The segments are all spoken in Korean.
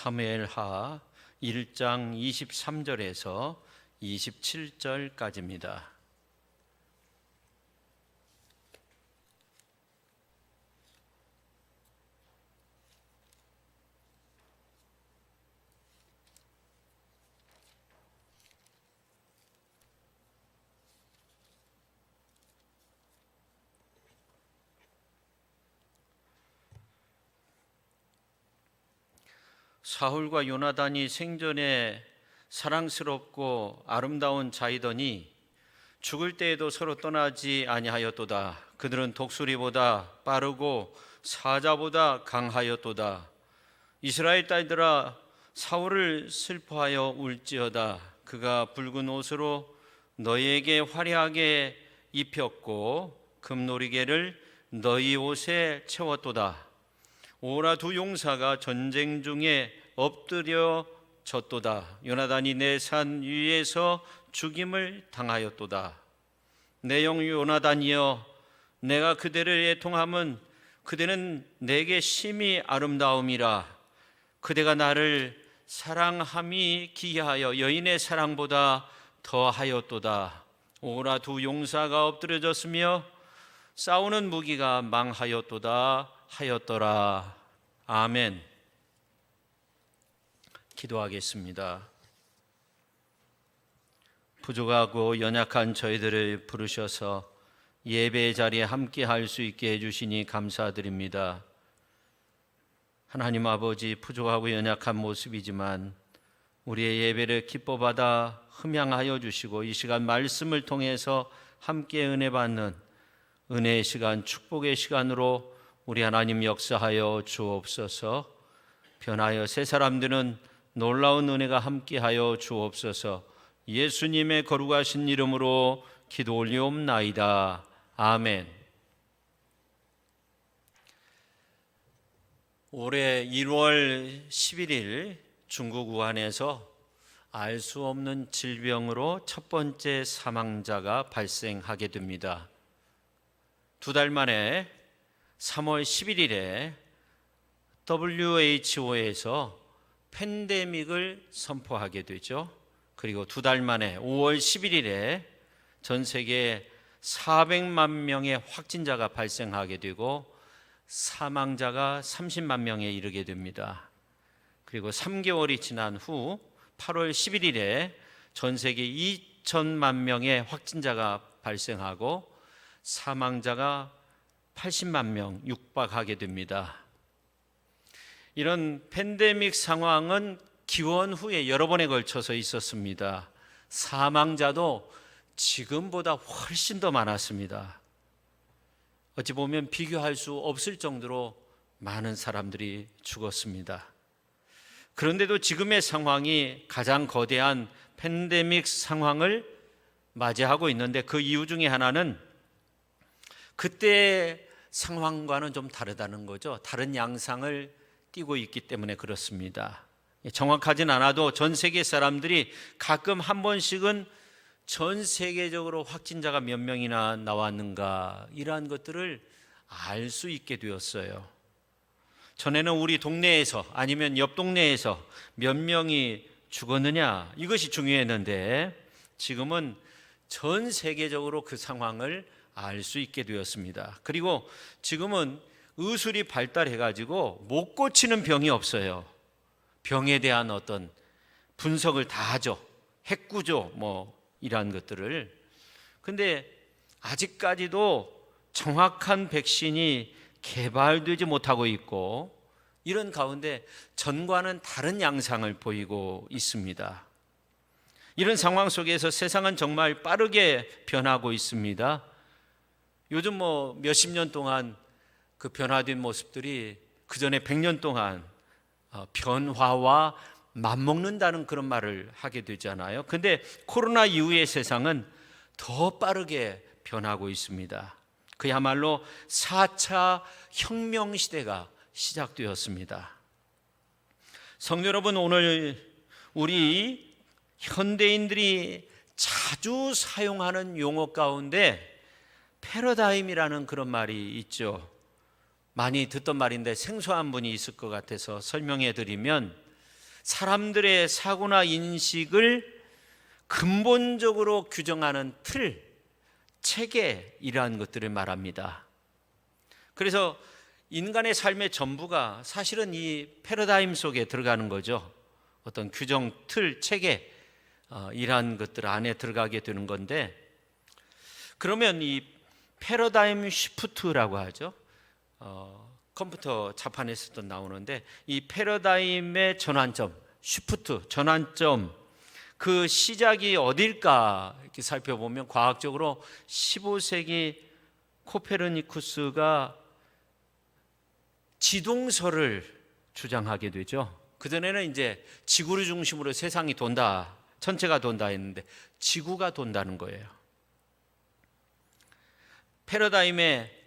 사무엘하 1장 23절에서 27절까지입니다. 사울과 요나단이 생전에 사랑스럽고 아름다운 자이더니 죽을 때에도 서로 떠나지 아니하였도다. 그들은 독수리보다 빠르고 사자보다 강하였도다. 이스라엘 딸들아, 사울을 슬퍼하여 울지어다. 그가 붉은 옷으로 너희에게 화려하게 입혔고 금노리개를 너희 옷에 채웠도다. 오라 두 용사가 전쟁 중에 엎드려졌도다. 요나단이 내 산 위에서 죽임을 당하였도다. 내 영 요나단이여, 내가 그대를 애통함은 그대는 내게 심히 아름다움이라. 그대가 나를 사랑함이 기이하여 여인의 사랑보다 더하였도다. 오라 두 용사가 엎드려졌으며 싸우는 무기가 망하였도다 하였더라. 아멘. 기도하겠습니다. 부족하고 연약한 저희들을 부르셔서 예배의 자리에 함께 할 수 있게 해주시니 감사드립니다. 하나님 아버지, 부족하고 연약한 모습이지만 우리의 예배를 기뻐받아 흠양하여 주시고 이 시간 말씀을 통해서 함께 은혜 받는 은혜의 시간, 축복의 시간으로 우리 하나님 역사하여 주옵소서. 변하여 새 사람들은 놀라운 은혜가 함께하여 주옵소서. 예수님의 거룩하신 이름으로 기도 올리옵나이다. 아멘. 올해 1월 11일 중국 우한에서 알 수 없는 질병으로 첫 번째 사망자가 발생하게 됩니다. 2달 만에 3월 11일에 WHO에서 팬데믹을 선포하게 되죠. 그리고 2달 만에 5월 11일에 전 세계 400만 명의 확진자가 발생하게 되고 사망자가 30만 명에 이르게 됩니다. 그리고 3개월이 지난 후 8월 11일에 전 세계 2천만 명의 확진자가 발생하고 사망자가 80만 명 육박하게 됩니다. 이런 팬데믹 상황은 기원 후에 여러 번에 걸쳐서 있었습니다. 사망자도 지금보다 훨씬 더 많았습니다. 어찌 보면 비교할 수 없을 정도로 많은 사람들이 죽었습니다. 그런데도 지금의 상황이 가장 거대한 팬데믹 상황을 맞이하고 있는데 그 이유 중에 하나는 그때의 상황과는 좀 다르다는 거죠. 다른 양상을 띠고 있기 때문에 그렇습니다. 정확하진 않아도 전 세계 사람들이 가끔 한 번씩은 전 세계적으로 확진자가 몇 명이나 나왔는가 이러한 것들을 알 수 있게 되었어요. 전에는 우리 동네에서 아니면 옆 동네에서 몇 명이 죽었느냐 이것이 중요했는데 지금은 전 세계적으로 그 상황을 알 수 있게 되었습니다. 그리고 지금은 의술이 발달해가지고 못 고치는 병이 없어요. 병에 대한 어떤 분석을 다 하죠. 핵구조 이러한 것들을. 근데 아직까지도 정확한 백신이 개발되지 못하고 있고 이런 가운데 전과는 다른 양상을 보이고 있습니다. 이런 상황 속에서 세상은 정말 빠르게 변하고 있습니다. 요즘 몇십 년 동안 그 변화된 모습들이 그 전에 100년 동안 변화와 맞먹는다는 그런 말을 하게 되잖아요. 근데 코로나 이후의 세상은 더 빠르게 변하고 있습니다. 그야말로 4차 혁명 시대가 시작되었습니다. 성도 여러분, 오늘 우리 현대인들이 자주 사용하는 용어 가운데 패러다임이라는 그런 말이 있죠. 많이 듣던 말인데 생소한 분이 있을 것 같아서 설명해 드리면 사람들의 사고나 인식을 근본적으로 규정하는 틀, 체계이라는 것들을 말합니다. 그래서 인간의 삶의 전부가 사실은 이 패러다임 속에 들어가는 거죠. 어떤 규정, 틀, 체계 이러한 것들 안에 들어가게 되는 건데, 그러면 이 패러다임 시프트라고 하죠. 컴퓨터 자판에서도 나오는데, 이 패러다임의 전환점, 시프트, 전환점, 그 시작이 어딜까 이렇게 살펴보면 과학적으로 15세기 코페르니쿠스가 지동설을 주장하게 되죠. 그전에는 이제 지구를 중심으로 세상이 돈다, 전체가 돈다 했는데 지구가 돈다는 거예요. 패러다임의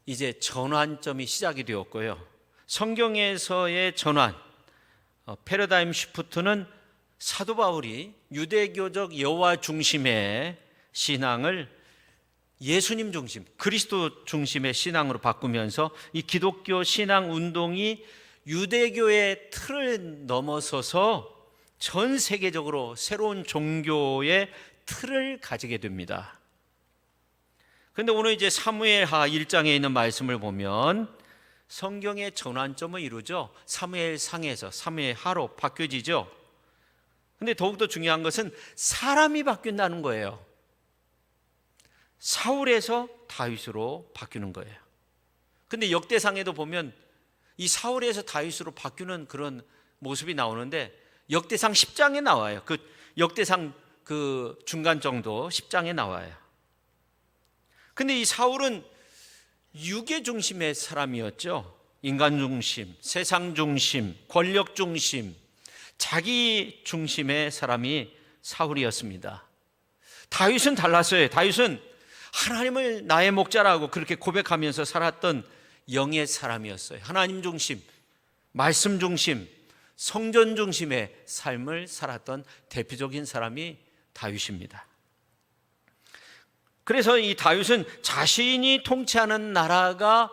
이제 전환점이 시작이 되었고요. 성경에서의 전환, 패러다임 시프트는 사도 바울이 유대교적 여호와 중심의 신앙을 예수님 중심, 그리스도 중심의 신앙으로 바꾸면서 이 기독교 신앙 운동이 유대교의 틀을 넘어서서 전 세계적으로 새로운 종교의 틀을 가지게 됩니다. 그런데 오늘 이제 사무엘하 1장에 있는 말씀을 보면 성경의 전환점을 이루죠. 사무엘상에서 사무엘하로 바뀌어지죠. 근데 더욱더 중요한 것은 사람이 바뀐다는 거예요. 사울에서 다윗으로 바뀌는 거예요. 근데 역대상에도 보면 이 사울에서 다윗으로 바뀌는 그런 모습이 나오는데 역대상 10장에 나와요. 그 역대상 그 중간 정도 10장에 나와요. 근데 이 사울은 육의 중심의 사람이었죠. 인간 중심, 세상 중심, 권력 중심, 자기 중심의 사람이 사울이었습니다. 다윗은 달랐어요. 다윗은 하나님을 나의 목자라고 그렇게 고백하면서 살았던 영의 사람이었어요. 하나님 중심, 말씀 중심, 성전 중심의 삶을 살았던 대표적인 사람이 다윗입니다. 그래서 이 다윗은 자신이 통치하는 나라가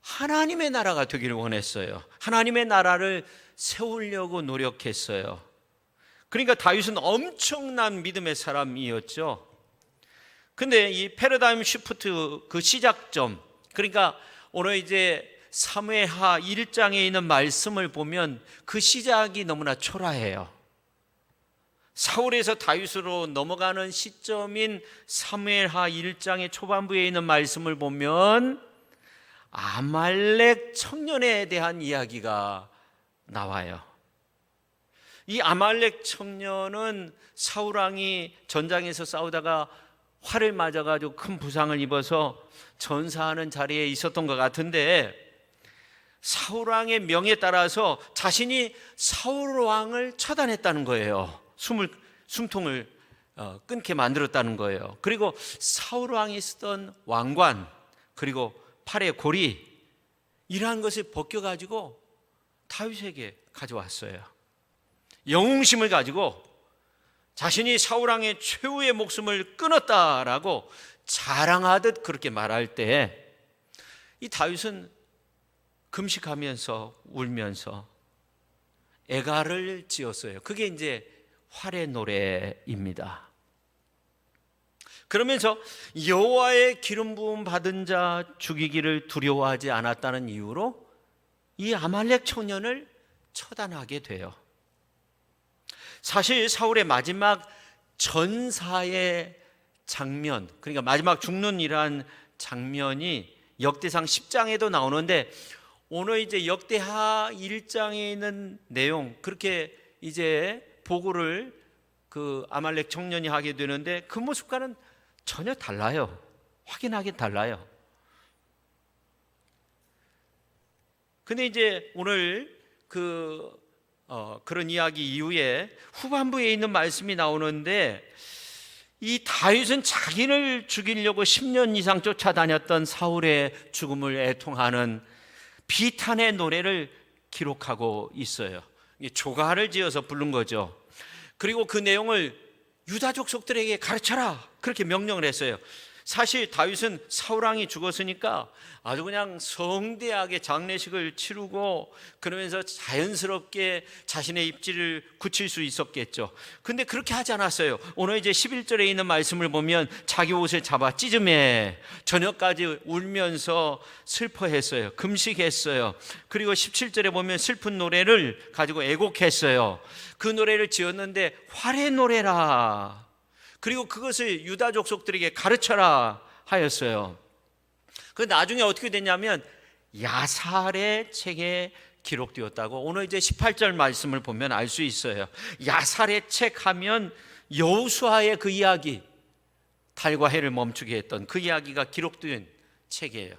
하나님의 나라가 되기를 원했어요. 하나님의 나라를 세우려고 노력했어요. 그러니까 다윗은 엄청난 믿음의 사람이었죠. 근데 이 패러다임 시프트 그 시작점, 그러니까 오늘 이제 사무엘하 1장에 있는 말씀을 보면 그 시작이 너무나 초라해요. 사울에서 다윗으로 넘어가는 시점인 사무엘하 1장의 초반부에 있는 말씀을 보면 아말렉 청년에 대한 이야기가 나와요. 이 아말렉 청년은 사울 왕이 전장에서 싸우다가 활을 맞아가지고 큰 부상을 입어서 전사하는 자리에 있었던 것 같은데 사울 왕의 명에 따라서 자신이 사울 왕을 처단했다는 거예요. 숨통을 끊게 만들었다는 거예요. 그리고 사울 왕이 쓰던 왕관 그리고 팔의 고리 이러한 것을 벗겨가지고 다윗에게 가져왔어요. 영웅심을 가지고 자신이 사울 왕의 최후의 목숨을 끊었다라고 자랑하듯 그렇게 말할 때 이 다윗은 금식하면서 울면서 애가를 지었어요. 그게 이제 활의 노래입니다. 그러면서 여호와의 기름 부음 받은 자 죽이기를 두려워하지 않았다는 이유로 이 아말렉 청년을 처단하게 돼요. 사실 사울의 마지막 전사의 장면, 그러니까 마지막 죽는 이러한 장면이 역대상 10장에도 나오는데 오늘 이제 역대하 1장에 있는 내용 그렇게 이제 보고를 그 아말렉 청년이 하게 되는데 그 모습과는 전혀 달라요. 확연하게 달라요. 근데 이제 오늘 그런 이야기 이후에 후반부에 있는 말씀이 나오는데 이 다윗은 자기를 죽이려고 10년 이상 쫓아다녔던 사울의 죽음을 애통하는 비탄의 노래를 기록하고 있어요. 조가를 지어서 부른 거죠. 그리고 그 내용을 유다 족속들에게 가르쳐라 그렇게 명령을 했어요. 사실 다윗은 사울 왕이 죽었으니까 아주 그냥 성대하게 장례식을 치르고 그러면서 자연스럽게 자신의 입지를 굳힐 수 있었겠죠. 근데 그렇게 하지 않았어요. 오늘 이제 11절에 있는 말씀을 보면 자기 옷을 잡아 찢으매 저녁까지 울면서 슬퍼했어요. 금식했어요. 그리고 17절에 보면 슬픈 노래를 가지고 애곡했어요. 그 노래를 지었는데 활의 노래라. 그리고 그것을 유다 족속들에게 가르쳐라 하였어요. 그 나중에 어떻게 됐냐면 야살의 책에 기록되었다고 오늘 이제 18절 말씀을 보면 알 수 있어요. 야살의 책 하면 여호수아의 그 이야기, 달과 해를 멈추게 했던 그 이야기가 기록된 책이에요.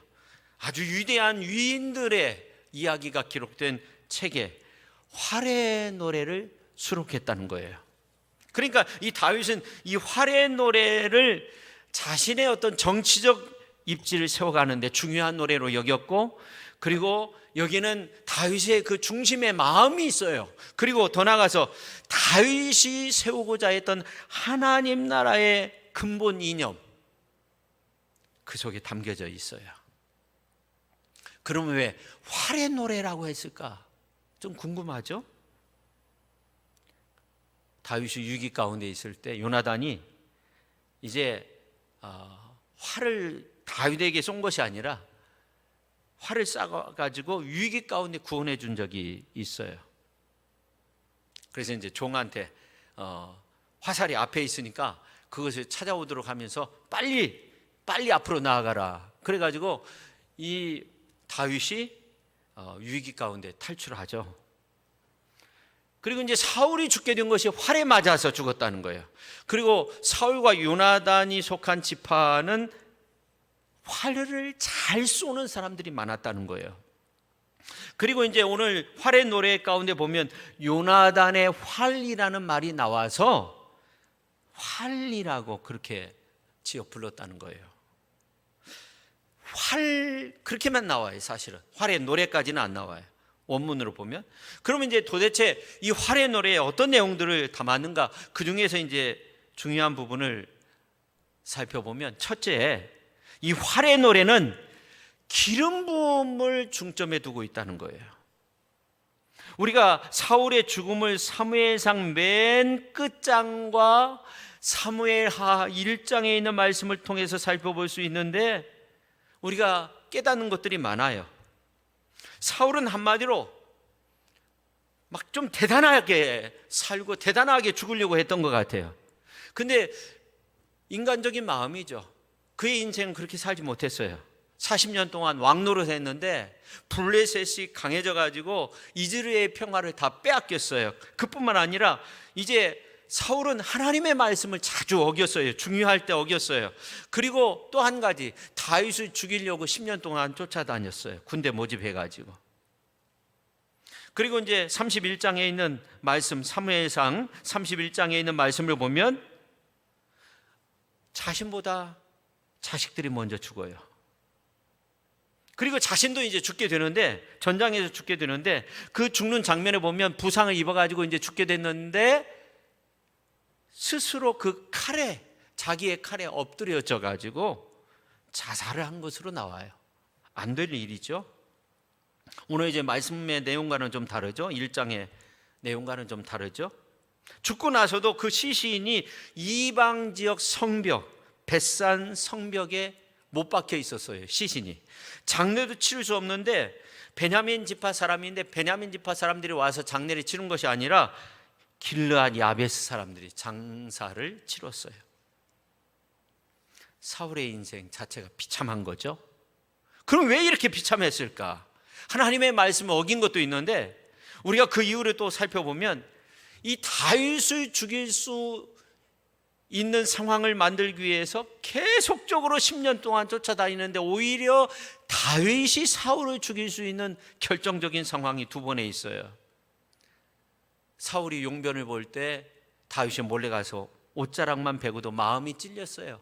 아주 위대한 위인들의 이야기가 기록된 책에 활의 노래를 수록했다는 거예요. 그러니까 이 다윗은 이 활의 노래를 자신의 어떤 정치적 입지를 세워가는데 중요한 노래로 여겼고, 그리고 여기는 다윗의 그 중심의 마음이 있어요. 그리고 더 나아가서 다윗이 세우고자 했던 하나님 나라의 근본 이념, 그 속에 담겨져 있어요. 그러면 왜 활의 노래라고 했을까? 좀 궁금하죠? 다윗이 위기 가운데 있을 때 요나단이 이제 활을 다윗에게 쏜 것이 아니라 활을 쏴가지고 위기 가운데 구원해 준 적이 있어요. 그래서 이제 종한테 화살이 앞에 있으니까 그것을 찾아오도록 하면서 빨리 앞으로 나아가라. 그래가지고 이 다윗이 위기 가운데 탈출하죠. 그리고 이제 사울이 죽게 된 것이 활에 맞아서 죽었다는 거예요. 그리고 사울과 요나단이 속한 지파는 활을 잘 쏘는 사람들이 많았다는 거예요. 그리고 이제 오늘 활의 노래 가운데 보면 요나단의 활이라는 말이 나와서 활이라고 그렇게 지어 불렀다는 거예요. 활 그렇게만 나와요. 사실은 활의 노래까지는 안 나와요. 원문으로 보면. 그러면 이제 도대체 이 활의 노래에 어떤 내용들을 담았는가? 그 중에서 이제 중요한 부분을 살펴보면, 첫째, 이 활의 노래는 기름 부음을 중점에 두고 있다는 거예요. 우리가 사울의 죽음을 사무엘상 맨 끝장과 사무엘하 1장에 있는 말씀을 통해서 살펴볼 수 있는데, 우리가 깨닫는 것들이 많아요. 사울은 한마디로 막 좀 대단하게 살고 대단하게 죽으려고 했던 것 같아요. 근데 인간적인 마음이죠. 그의 인생은 그렇게 살지 못했어요. 40년 동안 왕노릇 했는데 블레셋이 강해져 가지고 이스라엘의 평화를 다 빼앗겼어요. 그뿐만 아니라 이제 사울은 하나님의 말씀을 자주 어겼어요. 중요할 때 어겼어요. 그리고 또 한 가지, 다윗을 죽이려고 10년 동안 쫓아다녔어요. 군대 모집해 가지고. 그리고 이제 31장에 있는 말씀, 사무엘상 31장에 있는 말씀을 보면 자신보다 자식들이 먼저 죽어요. 그리고 자신도 이제 죽게 되는데, 전장에서 죽게 되는데, 그 죽는 장면에 보면 부상을 입어가지고 이제 죽게 됐는데 스스로 그 칼에, 자기의 칼에 엎드려져 가지고 자살을 한 것으로 나와요. 안 될 일이죠. 오늘 이제 말씀의 내용과는 좀 다르죠. 1장의 내용과는 좀 다르죠. 죽고 나서도 그 시신이 이방 지역 성벽, 벳산 성벽에 못 박혀 있었어요. 시신이. 장례도 치를 수 없는데 베냐민 지파 사람인데 베냐민 지파 사람들이 와서 장례를 치른 것이 아니라 길르앗 야베스 사람들이 장사를 치렀어요. 사울의 인생 자체가 비참한 거죠. 그럼 왜 이렇게 비참했을까? 하나님의 말씀을 어긴 것도 있는데, 우리가 그 이유를 또 살펴보면 이 다윗을 죽일 수 있는 상황을 만들기 위해서 계속적으로 10년 동안 쫓아다니는데 오히려 다윗이 사울을 죽일 수 있는 결정적인 상황이 두 번에 있어요. 사울이 용변을 볼 때 다윗이 몰래 가서 옷자락만 베고도 마음이 찔렸어요.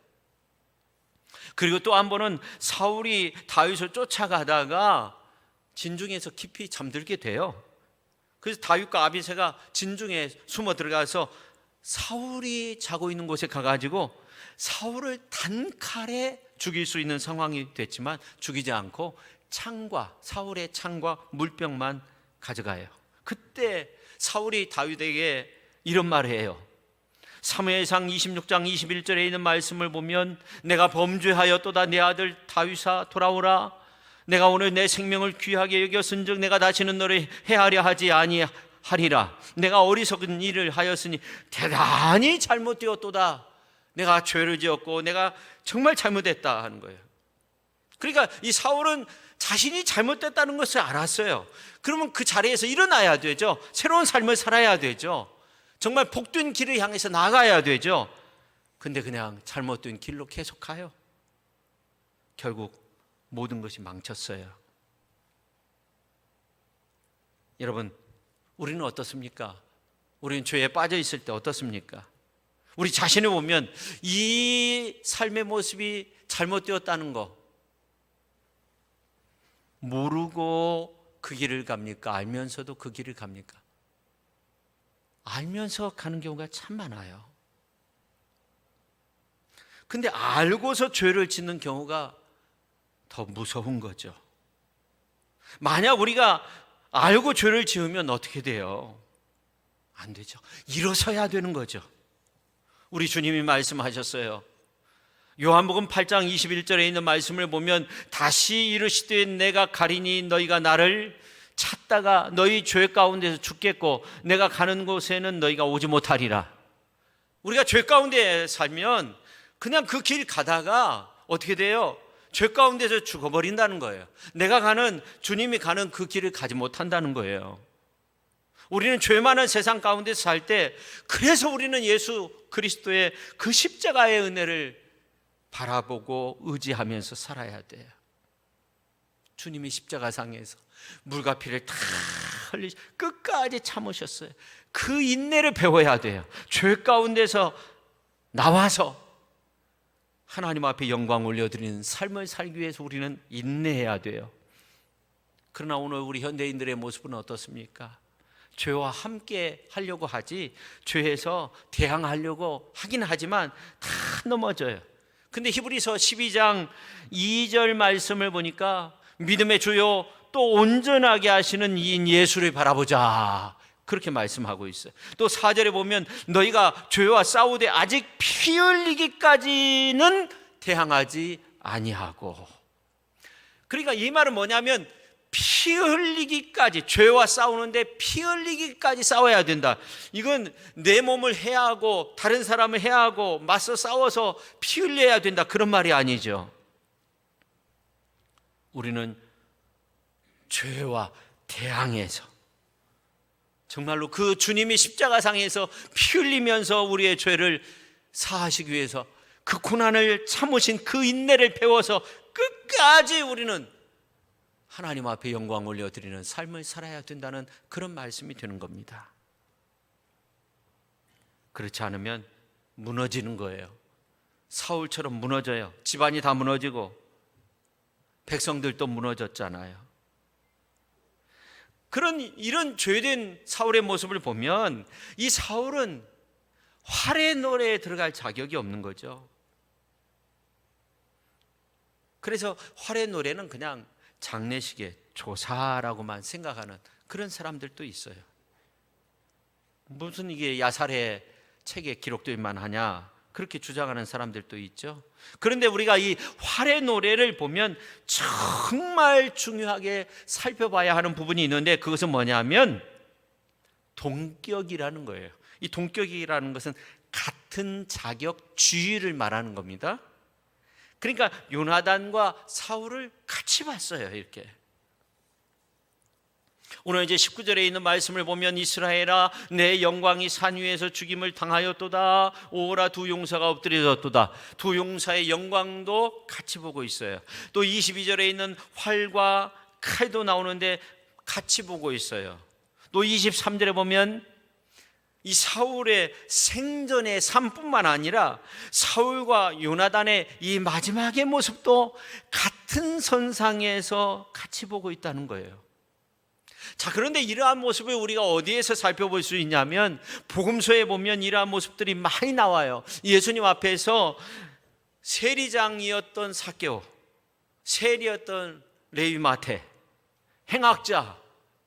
그리고 또 한 번은 사울이 다윗을 쫓아가다가 진중에서 깊이 잠들게 돼요. 그래서 다윗과 아비새가 진중에 숨어 들어가서 사울이 자고 있는 곳에 가가지고 사울을 단칼에 죽일 수 있는 상황이 됐지만 죽이지 않고 사울의 창과 물병만 가져가요. 그때 사울이 다윗에게 이런 말을 해요. 사무엘상 26장 21절에 있는 말씀을 보면 내가 범죄하였도다. 내 아들 다윗아 돌아오라. 내가 오늘 내 생명을 귀하게 여겼은즉 내가 다시는 너를 해하려 하지 아니하리라. 내가 어리석은 일을 하였으니 대단히 잘못되었도다. 내가 죄를 지었고 내가 정말 잘못했다 하는 거예요. 그러니까 이 사울은 자신이 잘못됐다는 것을 알았어요. 그러면 그 자리에서 일어나야 되죠. 새로운 삶을 살아야 되죠. 정말 복된 길을 향해서 나가야 되죠. 근데 그냥 잘못된 길로 계속 가요. 결국 모든 것이 망쳤어요. 여러분, 우리는 어떻습니까? 우리는 죄에 빠져 있을 때 어떻습니까? 우리 자신을 보면 이 삶의 모습이 잘못되었다는 거 모르고 그 길을 갑니까? 알면서도 그 길을 갑니까? 알면서 가는 경우가 참 많아요. 근데 알고서 죄를 짓는 경우가 더 무서운 거죠. 만약 우리가 알고 죄를 지으면 어떻게 돼요? 안 되죠. 일어서야 되는 거죠. 우리 주님이 말씀하셨어요. 요한복음 8장 21절에 있는 말씀을 보면 다시 이르시되 내가 가리니 너희가 나를 찾다가 너희 죄 가운데서 죽겠고 내가 가는 곳에는 너희가 오지 못하리라. 우리가 죄 가운데 살면 그냥 그 길 가다가 어떻게 돼요? 죄 가운데서 죽어버린다는 거예요. 내가 가는, 주님이 가는 그 길을 가지 못한다는 거예요. 우리는 죄 많은 세상 가운데서 살 때 그래서 우리는 예수 그리스도의 그 십자가의 은혜를 바라보고 의지하면서 살아야 돼요. 주님이 십자가상에서 물과 피를 다 흘리시 끝까지 참으셨어요. 그 인내를 배워야 돼요. 죄 가운데서 나와서 하나님 앞에 영광 올려드리는 삶을 살기 위해서 우리는 인내해야 돼요. 그러나 오늘 우리 현대인들의 모습은 어떻습니까? 죄와 함께 하려고 하지 죄에서 대항하려고 하긴 하지만 다 넘어져요. 근데 히브리서 12장 2절 말씀을 보니까 믿음의 주요 또 온전하게 하시는 이인 예수를 바라보자, 그렇게 말씀하고 있어요. 또 4절에 보면 너희가 죄와 싸우되 아직 피 흘리기까지는 대항하지 아니하고. 그러니까 이 말은 뭐냐면 피 흘리기까지, 죄와 싸우는데 피 흘리기까지 싸워야 된다. 이건 내 몸을 해하고 다른 사람을 해하고 맞서 싸워서 피 흘려야 된다, 그런 말이 아니죠. 우리는 죄와 대항해서 정말로 그 주님이 십자가상에서 피 흘리면서 우리의 죄를 사하시기 위해서 그 고난을 참으신 그 인내를 배워서 끝까지 우리는 하나님 앞에 영광 올려드리는 삶을 살아야 된다는 그런 말씀이 되는 겁니다. 그렇지 않으면 무너지는 거예요. 사울처럼 무너져요. 집안이 다 무너지고 백성들도 무너졌잖아요. 이런 죄된 사울의 모습을 보면 이 사울은 활의 노래에 들어갈 자격이 없는 거죠. 그래서 활의 노래는 그냥 장례식의 조사라고만 생각하는 그런 사람들도 있어요. 무슨 이게 야살의 책에 기록될 만하냐, 그렇게 주장하는 사람들도 있죠. 그런데 우리가 이 활의 노래를 보면 정말 중요하게 살펴봐야 하는 부분이 있는데 그것은 뭐냐면 동격이라는 거예요. 이 동격이라는 것은 같은 자격 주의를 말하는 겁니다. 그러니까 요나단과 사울을 같이 봤어요. 이렇게 오늘 이제 19절에 있는 말씀을 보면 이스라엘아 내 영광이 산 위에서 죽임을 당하였도다. 오라 두 용사가 엎드려졌도다. 두 용사의 영광도 같이 보고 있어요. 또 22절에 있는 활과 칼도 나오는데 같이 보고 있어요. 또 23절에 보면 이 사울의 생전의 삶뿐만 아니라 사울과 요나단의 이 마지막의 모습도 같은 선상에서 같이 보고 있다는 거예요. 자, 그런데 이러한 모습을 우리가 어디에서 살펴볼 수 있냐면 복음서에 보면 이러한 모습들이 많이 나와요. 예수님 앞에서 세리장이었던 삭개오, 세리였던 레위 마태, 행악자,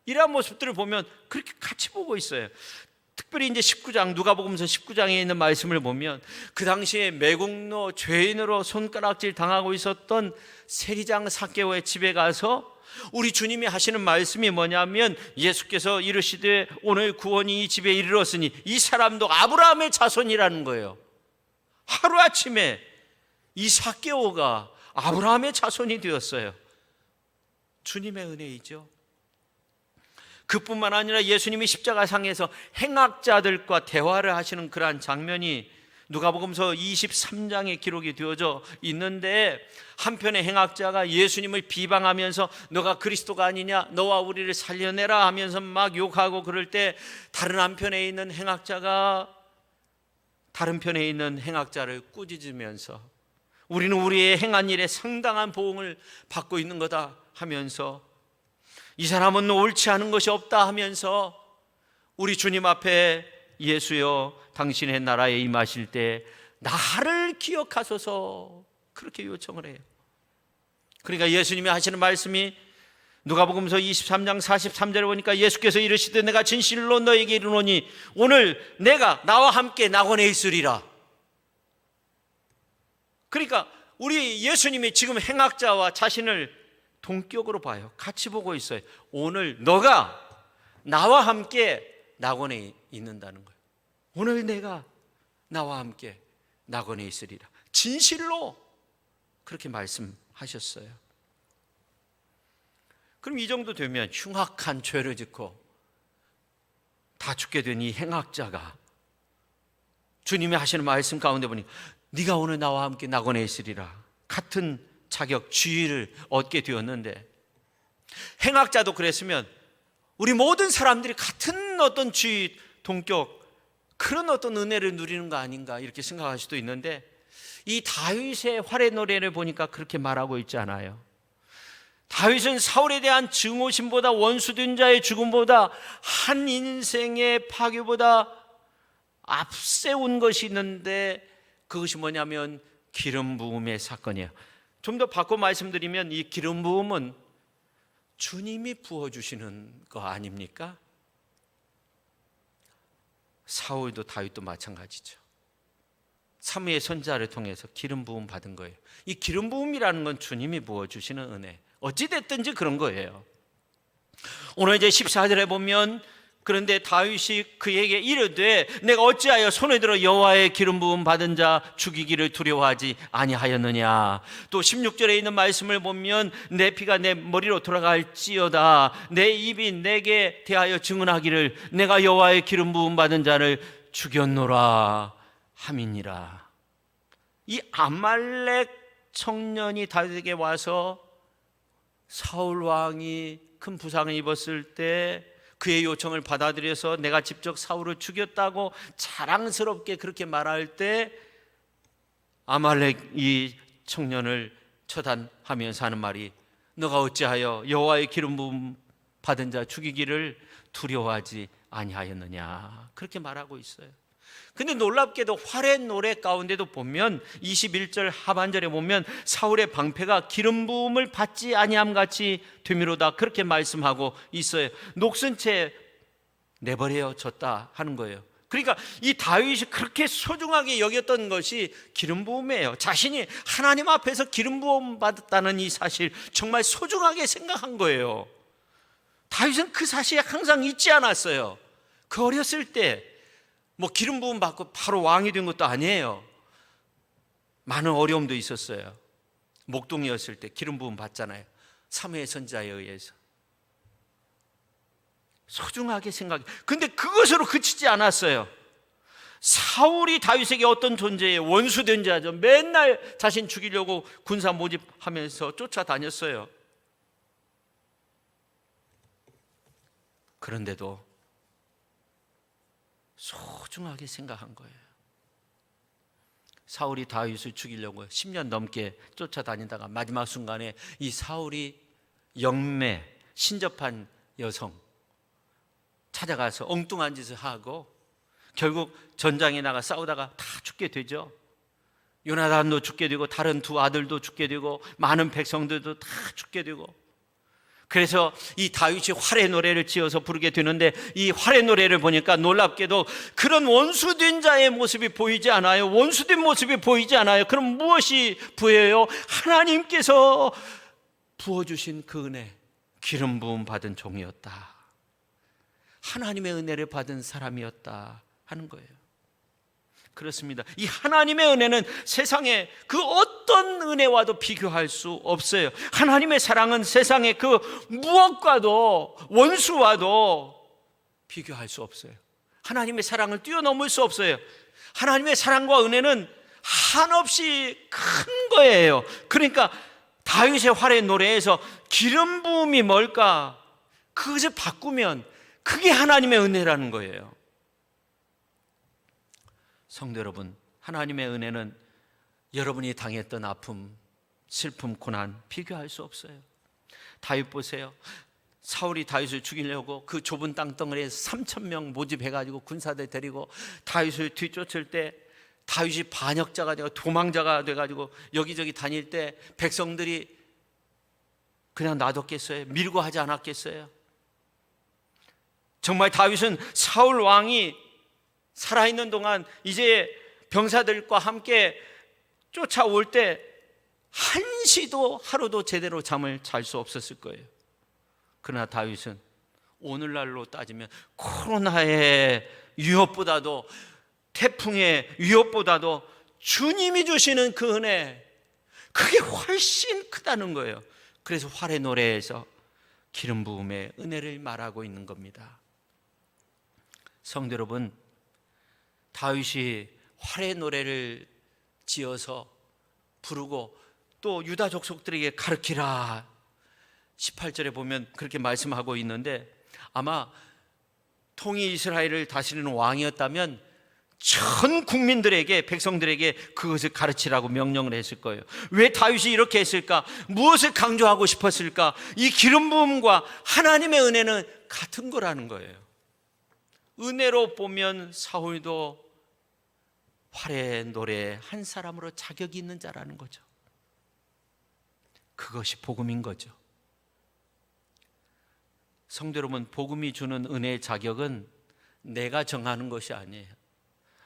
이러한 모습들을 보면 그렇게 같이 보고 있어요. 특별히 이제 19장, 누가복음서 19장에 있는 말씀을 보면 그 당시에 매국노 죄인으로 손가락질 당하고 있었던 세리장 삭개오의 집에 가서 우리 주님이 하시는 말씀이 뭐냐면 예수께서 이르시되 오늘 구원이 이 집에 이르렀으니 이 사람도 아브라함의 자손이라는 거예요. 하루아침에 이 삭개오가 아브라함의 자손이 되었어요. 주님의 은혜이죠. 그뿐만 아니라 예수님이 십자가상에서 행악자들과 대화를 하시는 그러한 장면이 누가복음서 23장에 기록이 되어져 있는데, 한편의 행악자가 예수님을 비방하면서 너가 그리스도가 아니냐, 너와 우리를 살려내라 하면서 막 욕하고 그럴 때, 다른 한편에 있는 행악자가 다른 편에 있는 행악자를 꾸짖으면서 우리는 우리의 행한 일에 상당한 보응을 받고 있는 거다 하면서, 이 사람은 옳지 않은 것이 없다 하면서 우리 주님 앞에 예수여 당신의 나라에 임하실 때 나를 기억하소서, 그렇게 요청을 해요. 그러니까 예수님이 하시는 말씀이 누가복음서 23장 43절에 보니까 예수께서 이르시되 내가 진실로 너에게 이르노니 오늘 내가 나와 함께 낙원에 있으리라. 그러니까 우리 예수님이 지금 행악자와 자신을 동격으로 봐요. 같이 보고 있어요. 오늘 너가 나와 함께 낙원에 있는다는 거예요. 오늘 내가 나와 함께 낙원에 있으리라. 진실로 그렇게 말씀하셨어요. 그럼 이 정도 되면 흉악한 죄를 짓고 다 죽게 된 이 행악자가 주님이 하시는 말씀 가운데 보니 네가 오늘 나와 함께 낙원에 있으리라, 같은 자격, 지위를 얻게 되었는데, 행악자도 그랬으면 우리 모든 사람들이 같은 어떤 지위, 동격, 그런 어떤 은혜를 누리는 거 아닌가 이렇게 생각할 수도 있는데, 이 다윗의 활의 노래를 보니까 그렇게 말하고 있지 않아요. 다윗은 사울에 대한 증오심보다, 원수된 자의 죽음보다, 한 인생의 파괴보다 앞세운 것이 있는데, 그것이 뭐냐면 기름 부음의 사건이에요. 좀 더 바꿔 말씀드리면 이 기름 부음은 주님이 부어주시는 거 아닙니까? 사울도 다윗도 마찬가지죠. 사무엘 선지자를 통해서 기름 부음 받은 거예요. 이 기름 부음이라는 건 주님이 부어주시는 은혜, 어찌됐든지 그런 거예요. 오늘 이제 14절에 보면 그런데 다윗이 그에게 이르되 내가 어찌하여 손에 들어 여호와의 기름 부음 받은 자 죽이기를 두려워하지 아니하였느냐. 또 16절에 있는 말씀을 보면 내 피가 내 머리로 돌아갈지어다 내 입이 내게 대하여 증언하기를 내가 여호와의 기름 부음 받은 자를 죽였노라 함이니라. 이 아말렉 청년이 다윗에게 와서 사울 왕이 큰 부상을 입었을 때 그의 요청을 받아들여서 내가 직접 사울을 죽였다고 자랑스럽게 그렇게 말할 때, 아말렉 이 청년을 처단하면서 하는 말이 너가 어찌하여 여호와의 기름 부음 받은 자 죽이기를 두려워하지 아니하였느냐, 그렇게 말하고 있어요. 근데 놀랍게도 활의 노래 가운데도 보면 21절 하반절에 보면 사울의 방패가 기름 부음을 받지 아니함 같이 되미로다, 그렇게 말씀하고 있어요. 녹슨 채 내버려졌다 하는 거예요. 그러니까 이 다윗이 그렇게 소중하게 여겼던 것이 기름 부음이에요. 자신이 하나님 앞에서 기름 부음 받았다는 이 사실 정말 소중하게 생각한 거예요. 다윗은 그 사실에 항상 잊지 않았어요. 그 어렸을 때 뭐 기름 부음 받고 바로 왕이 된 것도 아니에요. 많은 어려움도 있었어요. 목동이었을 때 기름 부음 받잖아요. 사무엘 선지자에 의해서. 소중하게 생각해. 근데 그것으로 그치지 않았어요. 사울이 다윗에게 어떤 존재예요? 원수된 자죠. 맨날 자신 죽이려고 군사 모집하면서 쫓아다녔어요. 그런데도 소중하게 생각한 거예요. 사울이 다윗을 죽이려고 10년 넘게 쫓아다니다가 마지막 순간에 이 사울이 영매, 신접한 여성, 찾아가서 엉뚱한 짓을 하고 결국 전장에 나가 싸우다가 다 죽게 되죠. 요나단도 죽게 되고 다른 두 아들도 죽게 되고 많은 백성들도 다 죽게 되고, 그래서 이 다윗이 활의 노래를 지어서 부르게 되는데, 이 활의 노래를 보니까 놀랍게도 그런 원수된 자의 모습이 보이지 않아요. 원수된 모습이 보이지 않아요. 그럼 무엇이 보여요? 하나님께서 부어주신 그 은혜, 기름 부음 받은 종이었다, 하나님의 은혜를 받은 사람이었다 하는 거예요. 그렇습니다. 이 하나님의 은혜는 세상의 그 어떤 은혜와도 비교할 수 없어요. 하나님의 사랑은 세상의 그 무엇과도, 원수와도 비교할 수 없어요. 하나님의 사랑을 뛰어넘을 수 없어요. 하나님의 사랑과 은혜는 한없이 큰 거예요. 그러니까 다윗의 활의 노래에서 기름 부음이 뭘까? 그것을 바꾸면 그게 하나님의 은혜라는 거예요. 성도 여러분, 하나님의 은혜는 여러분이 당했던 아픔, 슬픔, 고난 비교할 수 없어요. 다윗 보세요. 사울이 다윗을 죽이려고 그 좁은 땅덩어리에서 3,000명 모집해가지고 군사들 데리고 다윗을 뒤쫓을 때, 다윗이 반역자가 되고 도망자가 돼가지고 여기저기 다닐 때 백성들이 그냥 놔뒀겠어요? 밀고 하지 않았겠어요? 정말 다윗은 사울 왕이 살아있는 동안 이제 병사들과 함께 쫓아올 때 한시도 하루도 제대로 잠을 잘 수 없었을 거예요. 그러나 다윗은 오늘날로 따지면 코로나의 위협보다도, 태풍의 위협보다도 주님이 주시는 그 은혜, 그게 훨씬 크다는 거예요. 그래서 활의 노래에서 기름 부음의 은혜를 말하고 있는 겁니다. 성도 여러분, 다윗이 활의 노래를 지어서 부르고 또 유다 족속들에게 가르치라, 18절에 보면 그렇게 말씀하고 있는데, 아마 통일 이스라엘을 다스리는 왕이었다면 전 국민들에게, 백성들에게 그것을 가르치라고 명령을 했을 거예요. 왜 다윗이 이렇게 했을까? 무엇을 강조하고 싶었을까? 이 기름 부음과 하나님의 은혜는 같은 거라는 거예요. 은혜로 보면 사울도 활의 노래에 한 사람으로 자격이 있는 자라는 거죠. 그것이 복음인 거죠. 성도 여러분, 복음이 주는 은혜의 자격은 내가 정하는 것이 아니에요.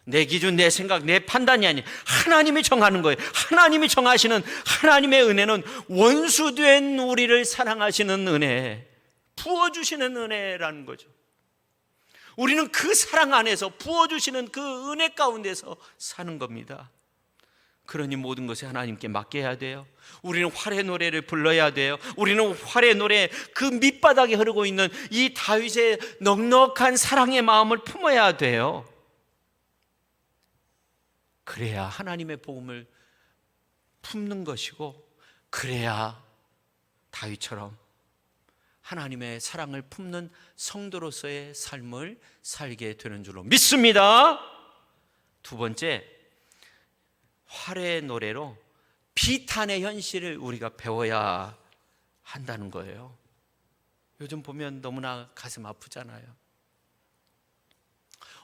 내 기준, 내 생각, 내 판단이 아니에요. 하나님이 정하는 거예요. 하나님이 정하시는 하나님의 은혜는 원수된 우리를 사랑하시는 은혜, 부어주시는 은혜라는 거죠. 우리는 그 사랑 안에서, 부어주시는 그 은혜 가운데서 사는 겁니다. 그러니 모든 것을 하나님께 맡겨야 돼요. 우리는 활의 노래를 불러야 돼요. 우리는 활의 노래, 그 밑바닥에 흐르고 있는 이 다윗의 넉넉한 사랑의 마음을 품어야 돼요. 그래야 하나님의 복음을 품는 것이고, 그래야 다윗처럼 하나님의 사랑을 품는 성도로서의 삶을 살게 되는 줄로 믿습니다. 두 번째, 활의 노래로 비탄의 현실을 우리가 배워야 한다는 거예요. 요즘 보면 너무나 가슴 아프잖아요.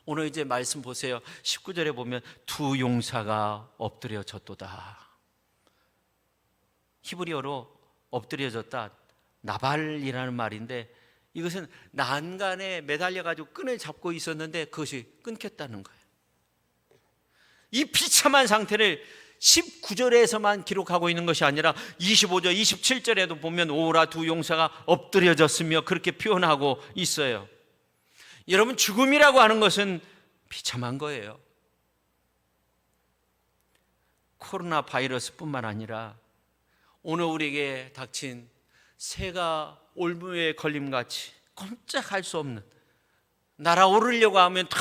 오늘 이제 말씀 보세요. 19절에 보면 두 용사가 엎드려졌도다. 히브리어로 엎드려졌다, 나발이라는 말인데, 이것은 난간에 매달려가지고 끈을 잡고 있었는데 그것이 끊겼다는 거예요. 이 비참한 상태를 19절에서만 기록하고 있는 것이 아니라 25절, 27절에도 보면 오라 두 용사가 엎드려졌으며 그렇게 표현하고 있어요. 여러분, 죽음이라고 하는 것은 비참한 거예요. 코로나 바이러스뿐만 아니라 오늘 우리에게 닥친 새가 올무에 걸림같이 꼼짝할 수 없는, 날아오르려고 하면 다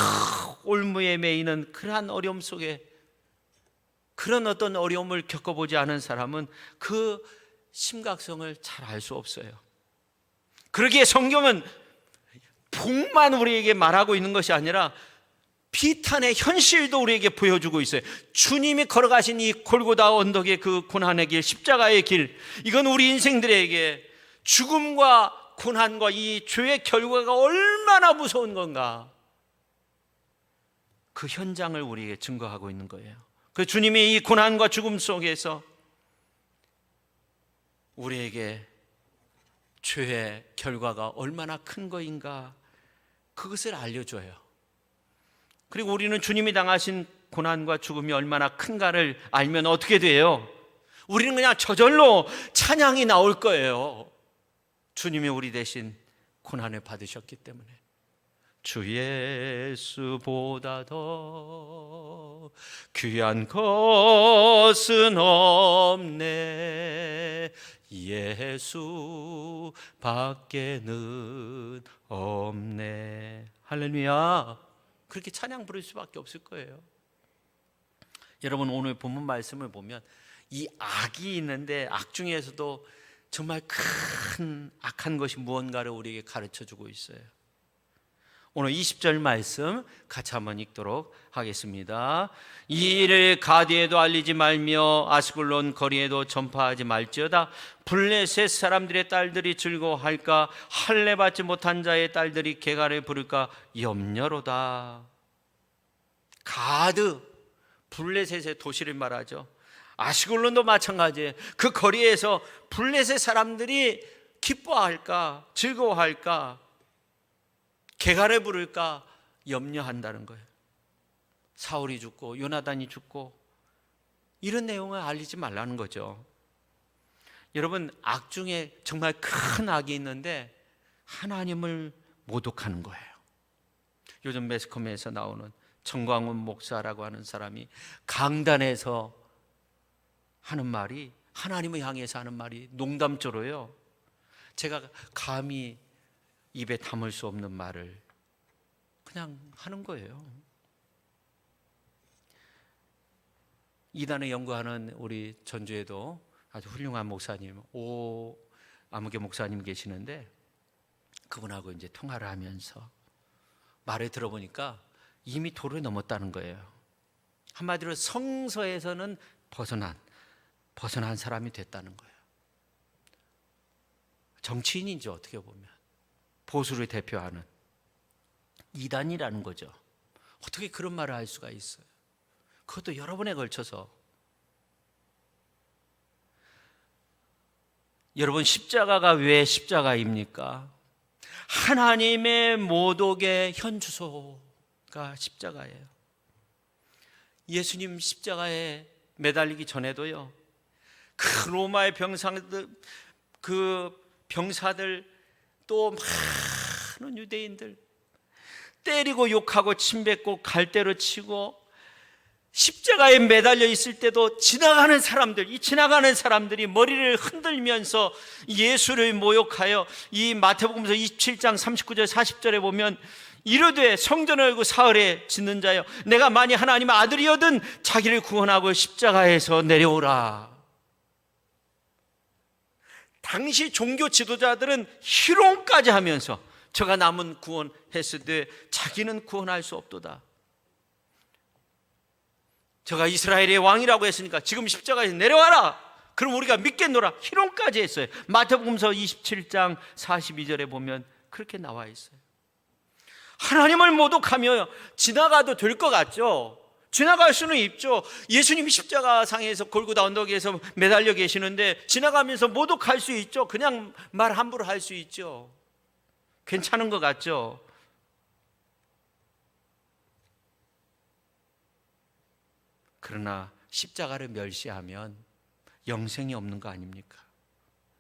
올무에 매이는 그러한 어려움 속에, 그런 어떤 어려움을 겪어보지 않은 사람은 그 심각성을 잘 알 수 없어요. 그러기에 성경은 복만 우리에게 말하고 있는 것이 아니라 비탄의 현실도 우리에게 보여주고 있어요. 주님이 걸어가신 이 골고다 언덕의 그 고난의 길, 십자가의 길, 이건 우리 인생들에게 죽음과 고난과 이 죄의 결과가 얼마나 무서운 건가, 그 현장을 우리에게 증거하고 있는 거예요. 그 주님이 이 고난과 죽음 속에서 우리에게 죄의 결과가 얼마나 큰 거인가, 그것을 알려줘요. 그리고 우리는 주님이 당하신 고난과 죽음이 얼마나 큰가를 알면 어떻게 돼요? 우리는 그냥 저절로 찬양이 나올 거예요. 주님이 우리 대신 고난을 받으셨기 때문에. 주 예수보다 더 귀한 것은 없네, 예수 밖에는 없네. 할렐루야. 그렇게 찬양 부를 수밖에 없을 거예요. 여러분, 오늘 본문 말씀을 보면 이 악이 있는데 악 중에서도 정말 큰 악한 것이 무언가를 우리에게 가르쳐 주고 있어요. 오늘 20절 말씀 같이 한번 읽도록 하겠습니다. 이 일을 가디에도 알리지 말며 아스글론 거리에도 전파하지 말지어다. 블레셋 사람들의 딸들이 즐거워할까, 할례 받지 못한 자의 딸들이 개가를 부를까 염려로다. 가드, 블레셋의 도시를 말하죠. 아스글론도 마찬가지예요. 그 거리에서 블레셋 사람들이 기뻐할까, 즐거워할까, 개가를 부를까 염려한다는 거예요. 사울이 죽고 요나단이 죽고 이런 내용을 알리지 말라는 거죠. 여러분, 악 중에 정말 큰 악이 있는데 하나님을 모독하는 거예요. 요즘 매스컴에서 나오는 정광훈 목사라고 하는 사람이 강단에서 하는 말이, 하나님을 향해서 하는 말이 농담조로요, 제가 감히 입에 담을 수 없는 말을 그냥 하는 거예요. 이단에 연구하는 우리 전주에도 아주 훌륭한 목사님, 아무개 목사님 계시는데, 그분하고 이제 통화를 하면서 말을 들어보니까 이미 도를 넘었다는 거예요. 한마디로 성서에서는 벗어난 사람이 됐다는 거예요. 정치인인지 어떻게 보면 보수를 대표하는 이단이라는 거죠. 어떻게 그런 말을 할 수가 있어요? 그것도 여러 번에 걸쳐서. 여러분, 십자가가 왜 십자가입니까? 하나님의 모독의 현주소가 십자가예요. 예수님 십자가에 매달리기 전에도요, 그 로마의 병사들 또 많은 유대인들 때리고 욕하고 침뱉고 갈대로 치고, 십자가에 매달려 있을 때도 지나가는 사람들이 머리를 흔들면서 예수를 모욕하여, 이 마태복음서 27장 39절 40절에 보면 이르되 성전을 열고 사흘에 짓는 자여, 내가 만일 하나님의 아들이거든 자기를 구원하고 십자가에서 내려오라. 당시 종교 지도자들은 희롱까지 하면서 저가 남은 구원했을 때 자기는 구원할 수 없도다. 저가 이스라엘의 왕이라고 했으니까 지금 십자가에서 내려와라. 그럼 우리가 믿겠노라. 희롱까지 했어요. 마태복음서 27장 42절에 보면 그렇게 나와 있어요. 하나님을 모독하며 지나가도 될 것 같죠? 지나갈 수는 있죠. 예수님이 십자가상에서 골고다 언덕에서 매달려 계시는데 지나가면서 모독할 수 있죠. 그냥 말 함부로 할 수 있죠. 괜찮은 것 같죠? 그러나 십자가를 멸시하면 영생이 없는 거 아닙니까?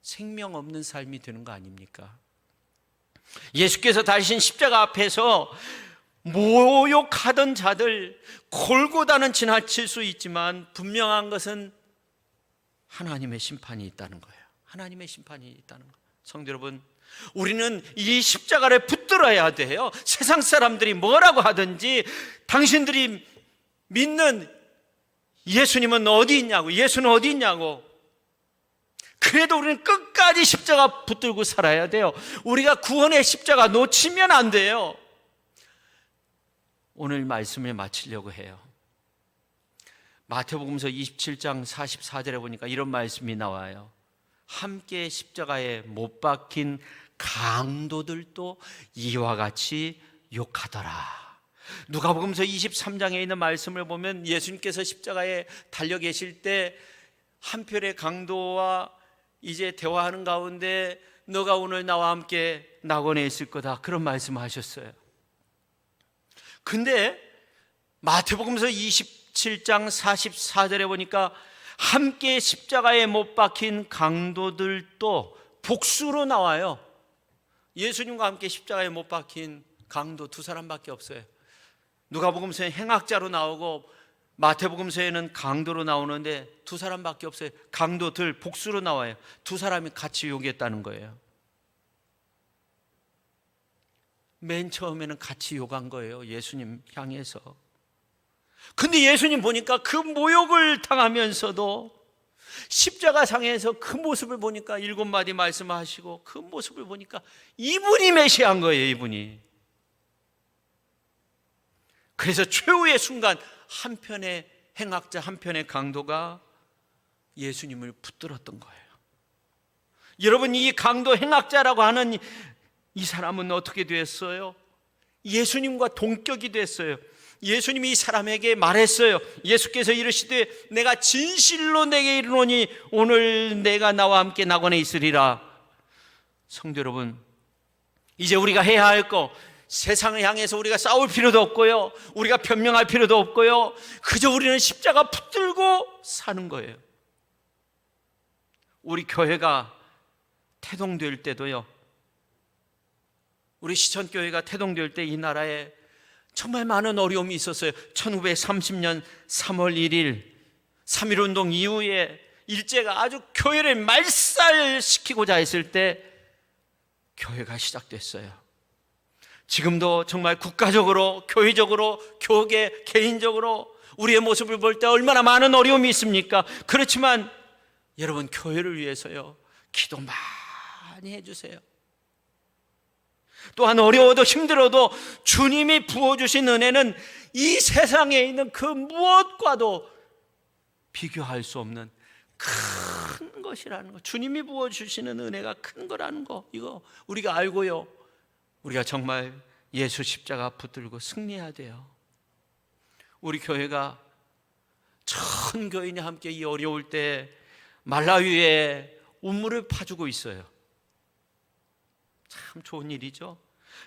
생명 없는 삶이 되는 거 아닙니까? 예수께서 다니신 십자가 앞에서 모욕하던 자들, 골고다는 지나칠 수 있지만 분명한 것은 하나님의 심판이 있다는 거예요. 하나님의 심판이 있다는 거예요. 성도 여러분, 우리는 이 십자가를 붙들어야 돼요. 세상 사람들이 뭐라고 하든지 당신들이 믿는 예수님은 어디 있냐고, 예수는 어디 있냐고, 그래도 우리는 끝까지 십자가 붙들고 살아야 돼요. 우리가 구원의 십자가 놓치면 안 돼요. 오늘 말씀을 마치려고 해요. 마태복음서 27장 44절에 보니까 이런 말씀이 나와요. 함께 십자가에 못 박힌 강도들도 이와 같이 욕하더라. 누가복음서 23장에 있는 말씀을 보면 예수님께서 십자가에 달려 계실 때 한편의 강도와 이제 대화하는 가운데 너가 오늘 나와 함께 낙원에 있을 거다, 그런 말씀하셨어요. 근데 마태복음서 27장 44절에 보니까 함께 십자가에 못 박힌 강도들도 복수로 나와요. 예수님과 함께 십자가에 못 박힌 강도 두 사람밖에 없어요. 누가복음서에 행악자로 나오고 마태복음서에는 강도로 나오는데 두 사람밖에 없어요. 강도들 복수로 나와요. 두 사람이 같이 욕했다는 거예요. 맨 처음에는 같이 욕한 거예요, 예수님 향해서. 근데 예수님 보니까 그 모욕을 당하면서도 십자가상에서 그 모습을 보니까 7마디 말씀하시고 그 모습을 보니까 이분이 메시아인 거예요, 이분이. 그래서 최후의 순간 한편의 행악자, 한편의 강도가 예수님을 붙들었던 거예요. 여러분, 이 강도 행악자라고 하는 이 사람은 어떻게 됐어요? 예수님과 동격이 됐어요. 예수님이 이 사람에게 말했어요. 예수께서 이르시되 내가 진실로 내게 이르노니 오늘 내가 나와 함께 낙원에 있으리라. 성도 여러분, 이제 우리가 해야 할 거, 세상을 향해서 우리가 싸울 필요도 없고요, 우리가 변명할 필요도 없고요, 그저 우리는 십자가 붙들고 사는 거예요. 우리 교회가 태동될 때도요, 우리 시천교회가 태동될 때 이 나라에 정말 많은 어려움이 있었어요. 1930년 3월 1일 3.1운동 이후에 일제가 아주 교회를 말살시키고자 했을 때 교회가 시작됐어요. 지금도 정말 국가적으로, 교회적으로, 교계, 개인적으로 우리의 모습을 볼 때 얼마나 많은 어려움이 있습니까? 그렇지만 여러분, 교회를 위해서요, 기도 많이 해주세요. 또한 어려워도 힘들어도 주님이 부어주신 은혜는 이 세상에 있는 그 무엇과도 비교할 수 없는 큰 것이라는 거, 주님이 부어주시는 은혜가 큰 거라는 거, 이거 우리가 알고요, 우리가 정말 예수 십자가 붙들고 승리해야 돼요. 우리 교회가 전 교인이 함께 이 어려울 때 말라위에 우물을 파주고 있어요. 참 좋은 일이죠.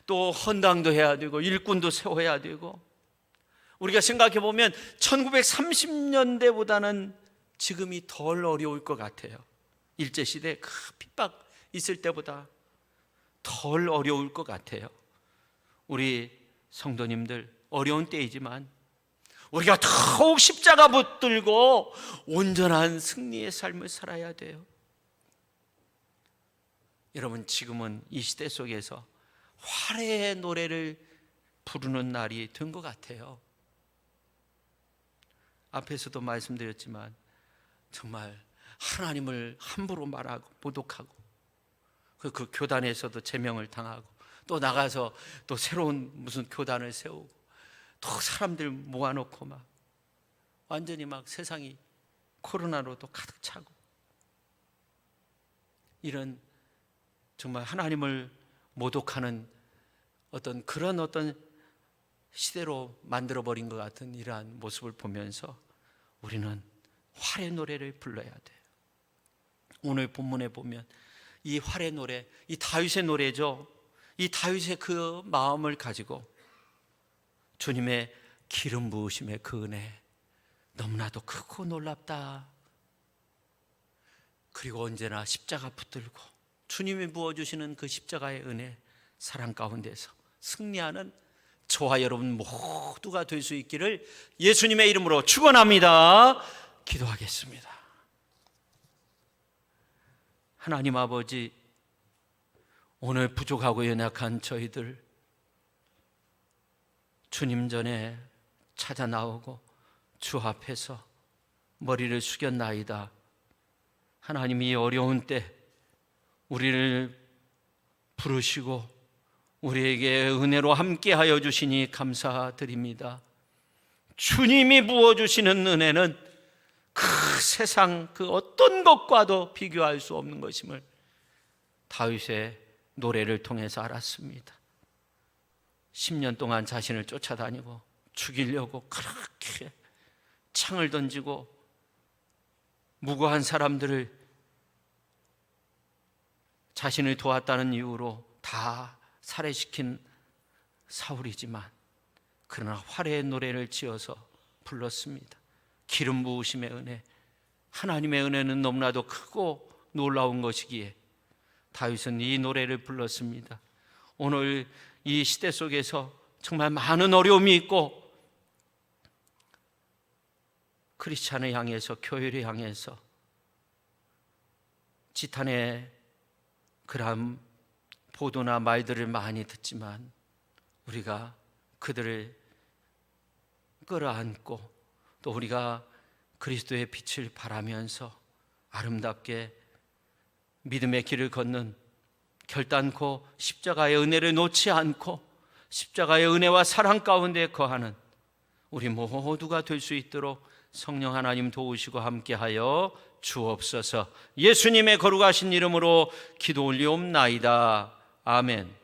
또 헌당도 해야 되고 일꾼도 세워야 되고, 우리가 생각해 보면 1930년대보다는 지금이 덜 어려울 것 같아요. 일제시대 그 핍박 있을 때보다 덜 어려울 것 같아요. 우리 성도님들, 어려운 때이지만 우리가 더욱 십자가 붙들고 온전한 승리의 삶을 살아야 돼요. 여러분, 지금은 이 시대 속에서 화래의 노래를 부르는 날이 된 것 같아요. 앞에서도 말씀드렸지만 정말 하나님을 함부로 말하고 모독하고, 그 교단에서도 제명을 당하고, 또 나가서 또 새로운 무슨 교단을 세우고, 또 사람들 모아놓고 막 완전히 막 세상이 코로나로도 가득 차고, 이런 정말 하나님을 모독하는 그런 시대로 만들어버린 것 같은 이러한 모습을 보면서 우리는 활의 노래를 불러야 돼요. 오늘 본문에 보면 이 활의 노래, 이 다윗의 노래죠. 이 다윗의 그 마음을 가지고 주님의 기름 부으심의 그 은혜, 너무나도 크고 놀랍다. 그리고 언제나 십자가 붙들고 주님이 부어주시는 그 십자가의 은혜, 사랑 가운데서 승리하는 저와 여러분 모두가 될 수 있기를 예수님의 이름으로 축원합니다. 기도하겠습니다. 하나님 아버지, 오늘 부족하고 연약한 저희들 주님 전에 찾아 나오고 주 앞에서 머리를 숙였나이다. 하나님, 이 어려운 때 우리를 부르시고 우리에게 은혜로 함께하여 주시니 감사드립니다. 주님이 부어주시는 은혜는 그 세상 그 어떤 것과도 비교할 수 없는 것임을 다윗의 노래를 통해서 알았습니다. 10년 동안 자신을 쫓아다니고 죽이려고 그렇게 창을 던지고 무고한 사람들을 자신을 도왔다는 이유로 다 살해시킨 사울이지만 그러나 활애의 노래를 지어서 불렀습니다. 기름 부으심의 은혜, 하나님의 은혜는 너무나도 크고 놀라운 것이기에 다윗은 이 노래를 불렀습니다. 오늘 이 시대 속에서 정말 많은 어려움이 있고 크리스찬을 향해서, 교회를 향해서 지탄의 그러한 보도나 말들을 많이 듣지만 우리가 그들을 끌어안고 또 우리가 그리스도의 빛을 바라면서 아름답게 믿음의 길을 걷는 결단코 십자가의 은혜를 놓지 않고 십자가의 은혜와 사랑 가운데 거하는 우리 모두가 될 수 있도록 성령 하나님 도우시고 함께하여 주옵소서. 예수님의 거룩하신 이름으로 기도 올리옵나이다. 아멘.